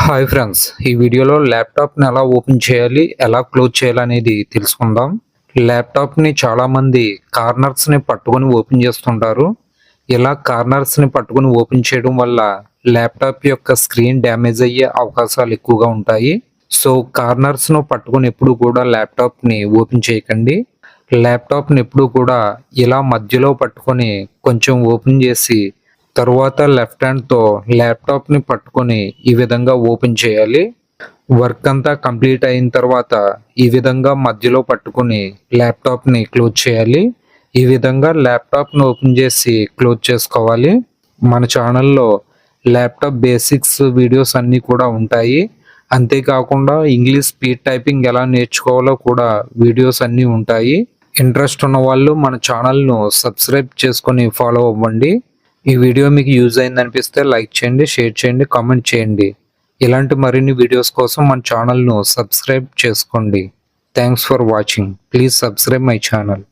Hi friends, ఈ వీడియోలో ల్యాప్టాప్ని ఎలా ఓపెన్ చేయాలి, ఎలా క్లోజ్ చేయాలనేది తెలుసుకుందాం. ల్యాప్టాప్ని చాలామంది కార్నర్స్ని పట్టుకొని ఓపెన్ చేస్తుంటారు. ఇలా కార్నర్స్ని పట్టుకొని ఓపెన్ చేయడం వల్ల ల్యాప్టాప్ యొక్క స్క్రీన్ డ్యామేజ్ అయ్యే అవకాశాలు ఎక్కువగా ఉంటాయి. సో కార్నర్స్ను పట్టుకొని ఎప్పుడు కూడా ల్యాప్టాప్ని ఓపెన్ చేయకండి. ల్యాప్టాప్ని ఎప్పుడు కూడా ఇలా మధ్యలో పట్టుకొని కొంచెం ఓపెన్ చేసి తరువాత లెఫ్ట్ హ్యాండ్తో ల్యాప్టాప్ని పట్టుకొని ఈ విధంగా ఓపెన్ చేయాలి. వర్క్ అంతా కంప్లీట్ అయిన తర్వాత ఈ విధంగా మధ్యలో పట్టుకొని ల్యాప్టాప్ని క్లోజ్ చేయాలి. ఈ విధంగా ల్యాప్టాప్ని ఓపెన్ చేసి క్లోజ్ చేసుకోవాలి. మన ఛానల్లో ల్యాప్టాప్ బేసిక్స్ వీడియోస్ అన్నీ కూడా ఉంటాయి. అంతేకాకుండా ఇంగ్లీష్ స్పీడ్ టైపింగ్ ఎలా నేర్చుకోవాలో కూడా వీడియోస్ అన్నీ ఉంటాయి. ఇంట్రెస్ట్ ఉన్న వాళ్ళు మన ఛానల్ను సబ్స్క్రైబ్ చేసుకొని ఫాలో అవ్వండి. ఈ వీడియో మీకు యూజ్ అయింది అనిపిస్తే లైక్ చేయండి, షేర్ చేయండి, కామెంట్ చేయండి. ఇలాంటి మరిన్ని వీడియోస్ కోసం మన ఛానల్ను సబ్స్క్రైబ్ చేసుకోండి. Thanks for watching. Please subscribe my channel.